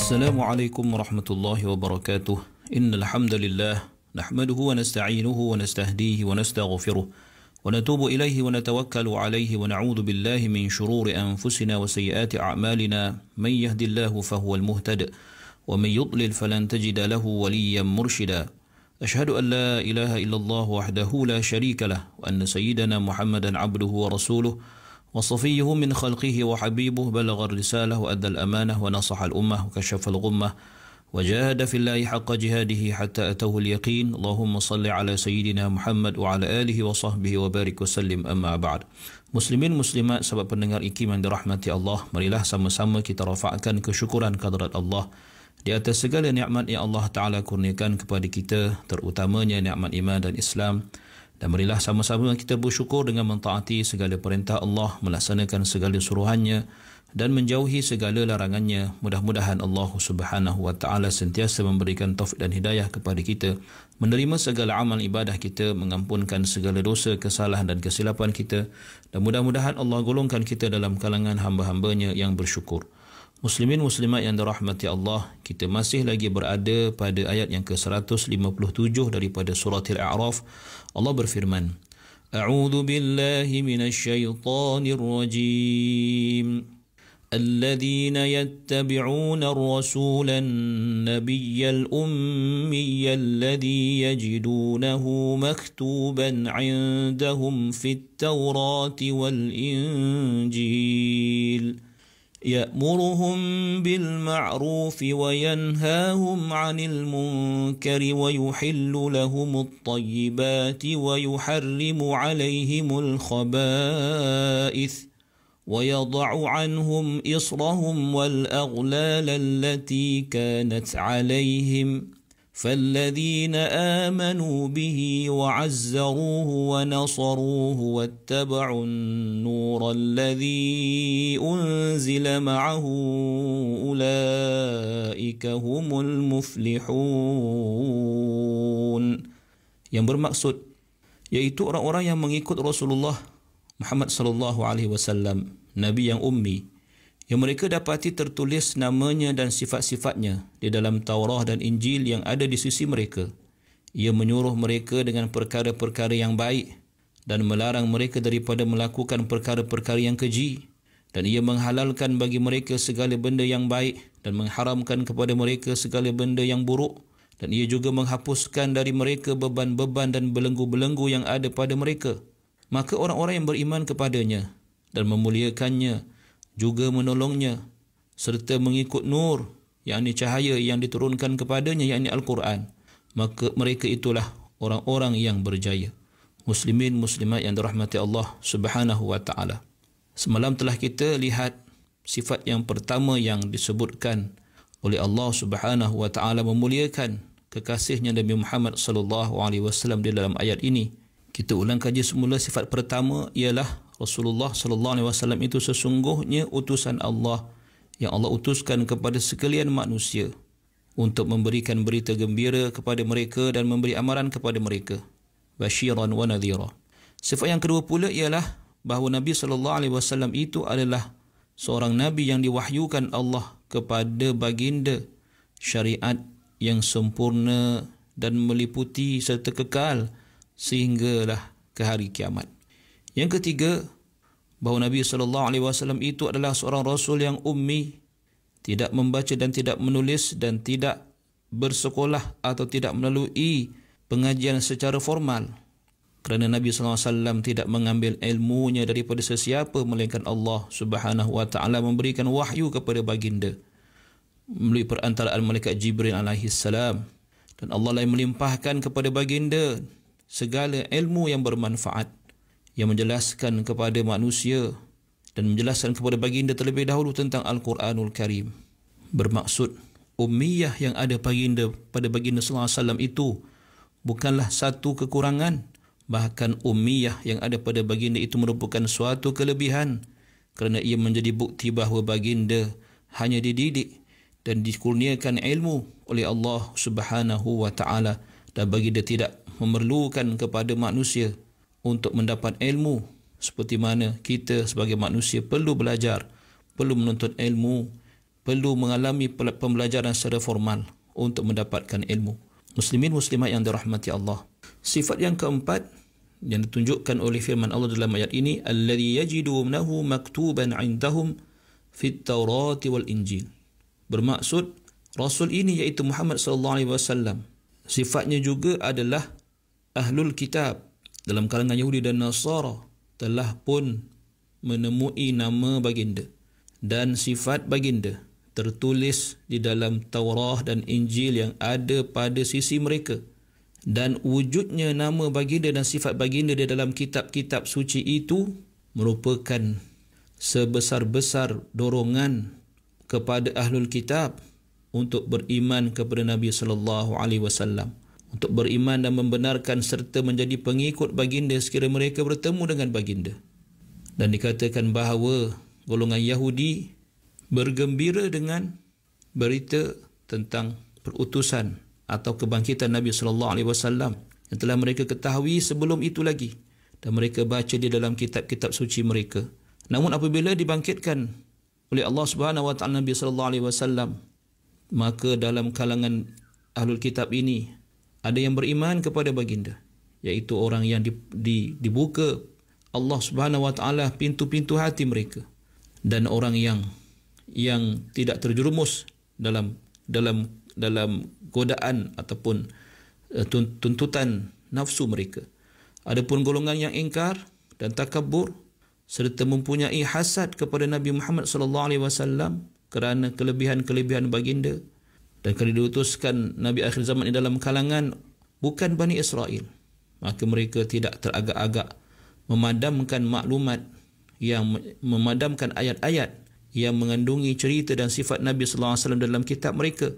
Assalamualaikum warahmatullahi wabarakatuh. Innal hamdalillah nahmaduhu wa nasta'inuhu wa nastahdihi wa nastaghfiruh wa natubu ilaihi wa natawakkalu alaihi wa na'udzu billahi min shururi anfusina wa sayyiati a'malina. Man yahdihillahu fahuwal muhtadi wa man yudlil falan tajida lahu waliyyan murshida. Ashhadu an la ilaha illallah wahdahu la syarika lah wa anna sayyidana Muhammadan abduhu wa rasuluh وصفيه من خلقه وحبيبه بلغ الرسالة وأدى الأمانة ونصح الأمة وكشف الغمة وجاهد في الله حق جهاده حتى أتوه اليقين. اللهم صل على سيدنا محمد وعلى آله وصحبه وبارك وسلم. أما بعد. Muslimin muslimat sahabat pendengar IKIM yang dirahmati Allah, marilah sama-sama kita rafa'kan kesyukuran kehadrat Allah di atas segala nikmat yang Allah Ta'ala kurniakan kepada kita, terutamanya nikmat iman dan Islam. Dan marilah sama-sama kita bersyukur dengan mentaati segala perintah Allah, melaksanakan segala suruhannya dan menjauhi segala larangannya. Mudah-mudahan Allah Subhanahu wa Ta'ala sentiasa memberikan taufik dan hidayah kepada kita, menerima segala amal ibadah kita, mengampunkan segala dosa, kesalahan dan kesilapan kita, dan mudah-mudahan Allah golongkan kita dalam kalangan hamba-hambanya yang bersyukur. Muslimin muslimat yang dirahmati Allah, kita masih lagi berada pada ayat yang ke-157 daripada surah Al-A'raf. Allah berfirman, A'udzu billahi minasy syaithanir rajim. Alladzina yattabi'una ar-rasula an-nabiyyal ummiyal ladzi yajidunahu maktuban 'indahum fit-taurati wal-injil. يأمرهم بالمعروف وينهاهم عن المنكر ويحل لهم الطيبات ويحرم عليهم الخبائث ويضع عنهم إصرهم والأغلال التي كانت عليهم فالذين آمنوا به وعزروه ونصروه واتبعوا النور الذي أنزل معه أولئك هم المفلحون. Yang bermaksud yaitu orang-orang yang mengikut Rasulullah Muhammad sallallahu alaihi wasallam, nabi yang ummi, yang mereka dapati tertulis namanya dan sifat-sifatnya di dalam Taurah dan Injil yang ada di sisi mereka. Ia menyuruh mereka dengan perkara-perkara yang baik dan melarang mereka daripada melakukan perkara-perkara yang keji. Dan ia menghalalkan bagi mereka segala benda yang baik dan mengharamkan kepada mereka segala benda yang buruk. Dan ia juga menghapuskan dari mereka beban-beban dan belenggu-belenggu yang ada pada mereka. Maka orang-orang yang beriman kepadanya dan memuliakannya, juga menolongnya, serta mengikut nur, yakni cahaya yang diturunkan kepadanya, yakni Al-Quran, maka mereka itulah orang-orang yang berjaya. Muslimin muslimat yang dirahmati Allah Subhanahu wa Ta'ala, semalam telah kita lihat sifat yang pertama yang disebutkan oleh Allah Subhanahu wa Ta'ala memuliakan kekasihnya Nabi Muhammad sallallahu alaihi wasallam di dalam ayat ini. Kita ulang kaji semula. Sifat pertama ialah Rasulullah sallallahu alaihi wasallam itu sesungguhnya utusan Allah yang Allah utuskan kepada sekalian manusia untuk memberikan berita gembira kepada mereka dan memberi amaran kepada mereka, basyiran wa nadhira. Sifat yang kedua pula ialah bahawa Nabi sallallahu alaihi wasallam itu adalah seorang nabi yang diwahyukan Allah kepada baginda syariat yang sempurna dan meliputi serta kekal sehinggalah ke hari kiamat. Yang ketiga, bahawa Nabi SAW itu adalah seorang Rasul yang ummi, tidak membaca dan tidak menulis dan tidak bersekolah atau tidak melalui pengajian secara formal. Kerana Nabi SAW tidak mengambil ilmunya daripada sesiapa melainkan Allah Subhanahu wa Ta'ala memberikan wahyu kepada baginda melalui perantaraan malaikat Jibril alaihi salam. Dan Allah lain melimpahkan kepada baginda segala ilmu yang bermanfaat, yang menjelaskan kepada manusia dan menjelaskan kepada baginda terlebih dahulu tentang Al-Quranul Karim. Bermaksud ummiyah yang ada pada baginda sallallahu alaihi wasallam itu bukanlah satu kekurangan, bahkan ummiyah yang ada pada baginda itu merupakan suatu kelebihan, kerana ia menjadi bukti bahawa baginda hanya dididik dan dikurniakan ilmu oleh Allah Subhanahu wa Ta'ala, dan baginda tidak memerlukan kepada manusia untuk mendapat ilmu seperti mana kita sebagai manusia perlu belajar, perlu menuntut ilmu, perlu mengalami pembelajaran secara formal untuk mendapatkan ilmu. Muslimin muslimat yang dirahmati Allah. Sifat yang keempat yang ditunjukkan oleh firman Allah dalam ayat ini, alladhi yajidunahu maktuban 'indahum fit Taurat wal Injil. Bermaksud Rasul ini iaitu Muhammad sallallahu alaihi wasallam sifatnya juga adalah ahlul kitab. Dalam kalangan Yahudi dan Nasara telah pun menemui nama baginda dan sifat baginda tertulis di dalam Taurat dan Injil yang ada pada sisi mereka. Dan wujudnya nama baginda dan sifat baginda di dalam kitab-kitab suci itu merupakan sebesar-besar dorongan kepada ahlul kitab untuk beriman kepada Nabi sallallahu alaihi wasallam, untuk beriman dan membenarkan serta menjadi pengikut baginda sekiranya mereka bertemu dengan baginda. Dan dikatakan bahawa golongan Yahudi bergembira dengan berita tentang perutusan atau kebangkitan Nabi sallallahu alaihi wasallam yang telah mereka ketahui sebelum itu lagi dan mereka baca di dalam kitab-kitab suci mereka. Namun apabila dibangkitkan oleh Allah Subhanahu wa taala Nabi sallallahu alaihi wasallam, maka dalam kalangan ahlul kitab ini ada yang beriman kepada baginda, iaitu orang yang dibuka Allah Subhanahu wa taala pintu-pintu hati mereka, dan orang yang tidak terjerumus dalam godaan ataupun tuntutan nafsu mereka. Adapun golongan yang ingkar dan takabur serta mempunyai hasad kepada Nabi Muhammad sallallahu alaihi wasallam kerana kelebihan-kelebihan baginda dan kerana diutuskan Nabi akhir zaman di dalam kalangan bukan Bani Israel, maka mereka tidak teragak-agak memadamkan maklumat yang memadamkan ayat-ayat yang mengandungi cerita dan sifat Nabi sallallahu alaihi wasallam dalam kitab mereka,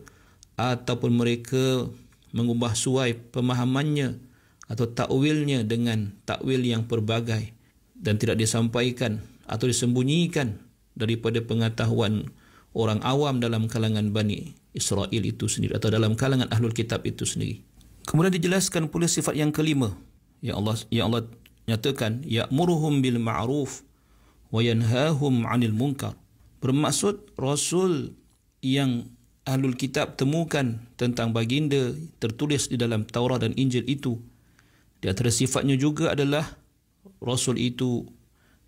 ataupun mereka mengubah suai pemahamannya atau takwilnya dengan takwil yang pelbagai dan tidak disampaikan atau disembunyikan daripada pengetahuan orang awam dalam kalangan Bani Israel itu sendiri atau dalam kalangan ahlul kitab itu sendiri. Kemudian dijelaskan pula sifat yang kelima yang Allah nyatakan, ya'muruhum bil ma'ruf wa yanhahum 'anil munkar. Bermaksud Rasul yang ahlul kitab temukan tentang baginda tertulis di dalam Taurat dan Injil itu, di antara sifatnya juga adalah Rasul itu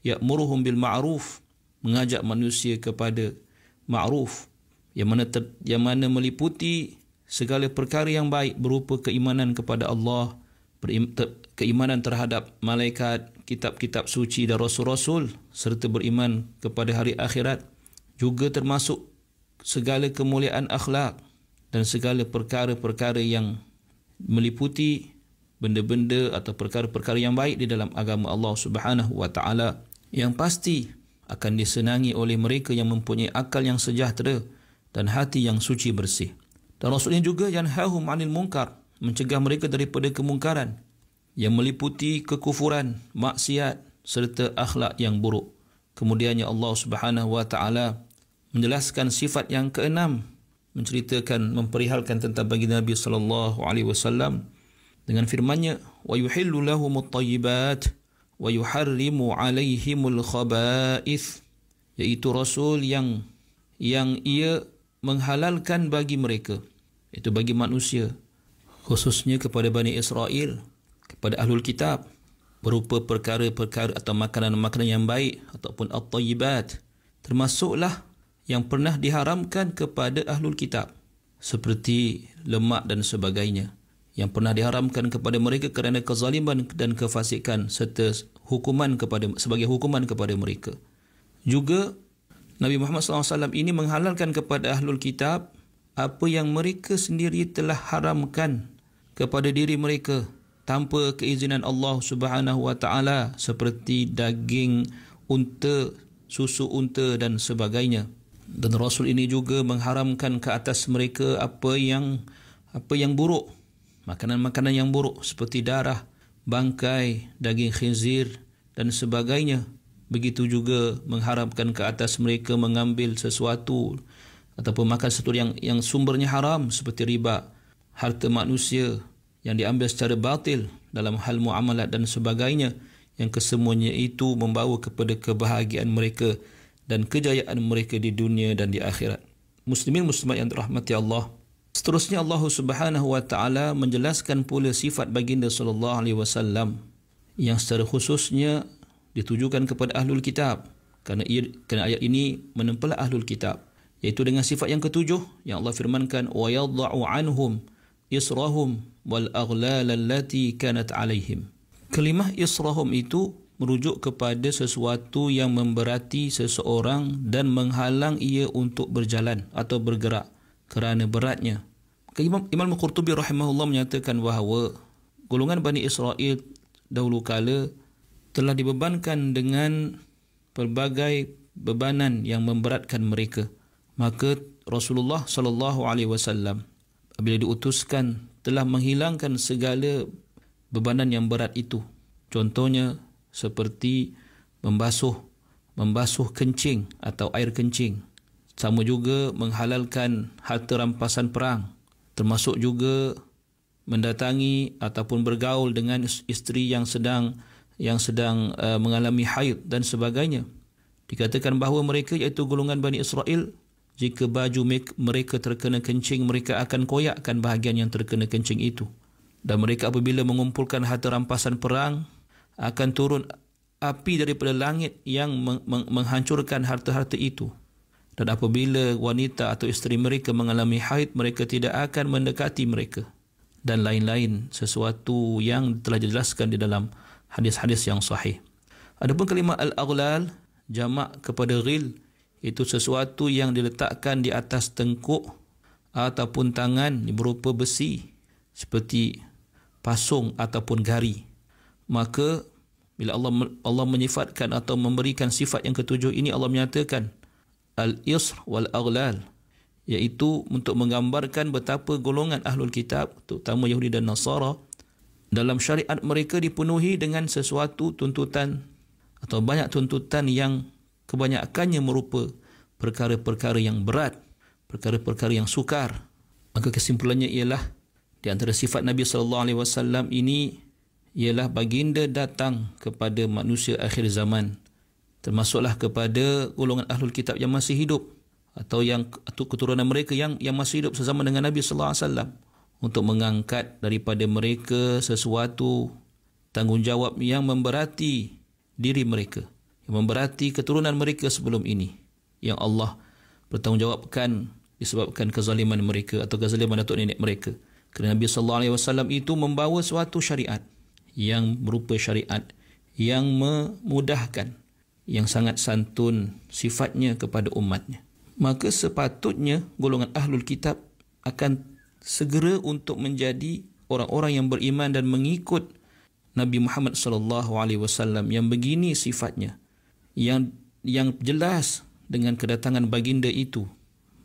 ya'muruhum bil ma'ruf, mengajak manusia kepada ma'ruf, yang mana meliputi segala perkara yang baik berupa keimanan kepada Allah, keimanan terhadap malaikat, kitab-kitab suci dan rasul-rasul, serta beriman kepada hari akhirat, juga termasuk segala kemuliaan akhlak dan segala perkara-perkara yang meliputi benda-benda atau perkara-perkara yang baik di dalam agama Allah Subhanahu wa taala, yang pasti akan disenangi oleh mereka yang mempunyai akal yang sejahtera dan hati yang suci bersih. Dan Rasulnya juga yanhahum 'anil munkar, mencegah mereka daripada kemungkaran yang meliputi kekufuran, maksiat serta akhlak yang buruk. Kemudiannya Allah Subhanahu wa taala menjelaskan sifat yang keenam, menceritakan, memperihalkan tentang baginda Nabi sallallahu alaihi wasallam dengan firman-Nya, wa yuhillu lahumut thayyibat wa yuharrimu 'alaihimul khaba'ith, iaitu Rasul yang ia menghalalkan bagi mereka, itu bagi manusia, khususnya kepada Bani Israel, kepada ahlul kitab, berupa perkara-perkara atau makanan-makanan yang baik ataupun at-thayyibat, termasuklah yang pernah diharamkan kepada ahlul kitab seperti lemak dan sebagainya, yang pernah diharamkan kepada mereka kerana kezaliman dan kefasikan serta sebagai hukuman kepada mereka. Juga Nabi Muhammad SAW ini menghalalkan kepada ahlul kitab apa yang mereka sendiri telah haramkan kepada diri mereka tanpa keizinan Allah Subhanahu wa taala, seperti daging unta, susu unta dan sebagainya. Dan Rasul ini juga mengharamkan ke atas mereka apa yang buruk, makanan-makanan yang buruk seperti darah, bangkai, daging khinzir dan sebagainya. Begitu juga mengharamkan ke atas mereka mengambil sesuatu ataupun makan sesuatu yang sumbernya haram seperti riba, harta manusia yang diambil secara batil dalam hal muamalat dan sebagainya, yang kesemuanya itu membawa kepada kebahagiaan mereka dan kejayaan mereka di dunia dan di akhirat. muslimin muslimat yang dirahmati Allah, seterusnya Allah Subhanahu wa taala menjelaskan pula sifat baginda sallallahu alaihi wasallam yang secara khususnya ditujukan kepada ahlul kitab, kerana ayat ini menempel ahlul kitab, iaitu dengan sifat yang ketujuh yang Allah firmankan, wa yadh'u anhum israhum wal aghlal allati kanat alaihim. Kalimah israhum itu merujuk kepada sesuatu yang memberati seseorang dan menghalang ia untuk berjalan atau bergerak kerana beratnya. Imam Qurtubi rahimahullah menyatakan bahawa golongan Bani Israel dahulu kala telah dibebankan dengan pelbagai bebanan yang memberatkan mereka. Maka Rasulullah sallallahu alaihi wasallam apabila diutuskan telah menghilangkan segala bebanan yang berat itu. Contohnya seperti membasuh kencing atau air kencing. Sama juga menghalalkan harta rampasan perang, termasuk juga mendatangi ataupun bergaul dengan isteri yang sedang mengalami haid dan sebagainya. Dikatakan bahawa mereka iaitu golongan Bani Israel, jika baju mereka terkena kencing, mereka akan koyakkan bahagian yang terkena kencing itu. Dan mereka apabila mengumpulkan harta rampasan perang, akan turun api daripada langit yang menghancurkan harta-harta itu. Dan apabila wanita atau isteri mereka mengalami haid, mereka tidak akan mendekati mereka. Dan lain-lain sesuatu yang telah dijelaskan di dalam hadis-hadis yang sahih. Adapun kalimah al-aghlal, jamak kepada ghil, itu sesuatu yang diletakkan di atas tengkuk ataupun tangan berupa besi seperti pasung ataupun gari. Maka bila Allah menyifatkan atau memberikan sifat yang ketujuh ini, Allah menyatakan al-isr wal aghlal, iaitu untuk menggambarkan betapa golongan ahlul kitab, terutama Yahudi dan Nasara, dalam syariat mereka dipenuhi dengan sesuatu tuntutan atau banyak tuntutan yang kebanyakannya merupa perkara-perkara yang berat, perkara-perkara yang sukar. Maka kesimpulannya ialah di antara sifat Nabi SAW ini ialah baginda datang kepada manusia akhir zaman, termasuklah kepada golongan ahlul kitab yang masih hidup atau keturunan mereka yang masih hidup sezaman dengan Nabi SAW, untuk mengangkat daripada mereka sesuatu tanggungjawab yang memberati diri mereka, yang memberati keturunan mereka sebelum ini, yang Allah bertanggungjawabkan disebabkan kezaliman mereka atau kezaliman datuk nenek mereka. Kerana Nabi SAW itu membawa suatu syariat yang berupa syariat yang memudahkan, yang sangat santun sifatnya kepada umatnya. Maka sepatutnya golongan ahlul kitab akan segera untuk menjadi orang-orang yang beriman dan mengikut Nabi Muhammad SAW yang begini sifatnya, yang jelas dengan kedatangan baginda itu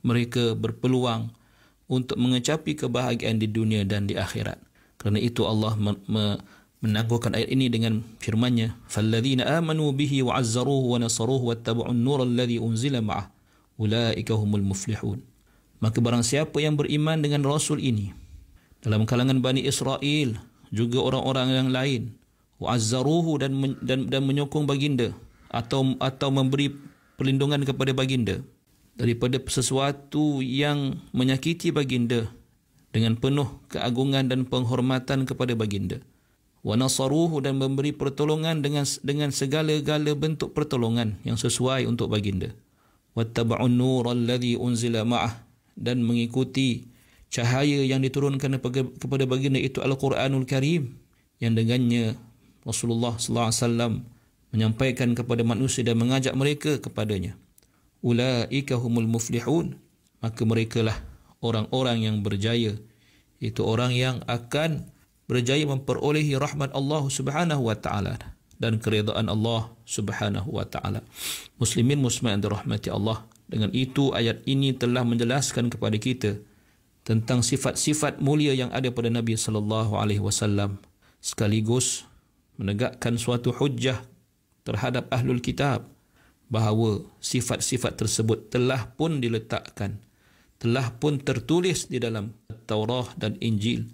mereka berpeluang untuk mengecapi kebahagiaan di dunia dan di akhirat. Kerana itu Allah menangguhkan ayat ini dengan firman-Nya, "Falladzina amanu bihi wa 'azzaruhu wa nasaruhu wattaba'un nura alladhi unzila ma'ah ulaika humul muflihun." Maka barang siapa yang beriman dengan Rasul ini dalam kalangan Bani Israel, juga orang-orang yang lain, wa 'azzaruhu dan menyokong baginda atau memberi perlindungan kepada baginda daripada sesuatu yang menyakiti baginda, dengan penuh keagungan dan penghormatan kepada baginda. Wa nasaruhu, dan memberi pertolongan dengan segala-gala bentuk pertolongan yang sesuai untuk baginda. Wattaba'un nur alladhi unzila ma'ah, dan mengikuti cahaya yang diturunkan kepada baginda itu Al-Quranul Karim, yang dengannya Rasulullah SAW menyampaikan kepada manusia dan mengajak mereka kepadanya. Ulaika humul muflihun, maka merekalah orang-orang yang berjaya, itu orang yang akan berjaya memperolehi rahmat Allah Subhanahu wa taala dan keridaan Allah Subhanahu wa taala. Muslimin muslimat yang dirahmati Allah, dengan itu ayat ini telah menjelaskan kepada kita tentang sifat-sifat mulia yang ada pada Nabi sallallahu alaihi wasallam, sekaligus menegakkan suatu hujjah terhadap ahlul kitab bahawa sifat-sifat tersebut telah pun diletakkan, telah pun tertulis di dalam Taurah dan Injil,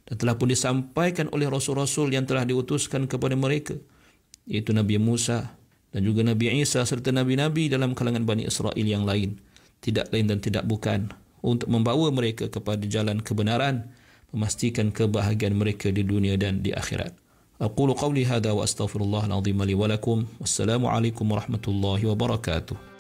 dan telah pun disampaikan oleh rasul-rasul yang telah diutuskan kepada mereka, iaitu Nabi Musa dan juga Nabi Isa serta nabi-nabi dalam kalangan Bani Israel yang lain. tidak lain dan tidak bukan untuk membawa mereka kepada jalan kebenaran, memastikan kebahagiaan mereka di dunia dan di akhirat. Aqulu qawli hadha wa astaghfirullahal azim li wa lakum. Wassalamu alaikum warahmatullahi wabarakatuh.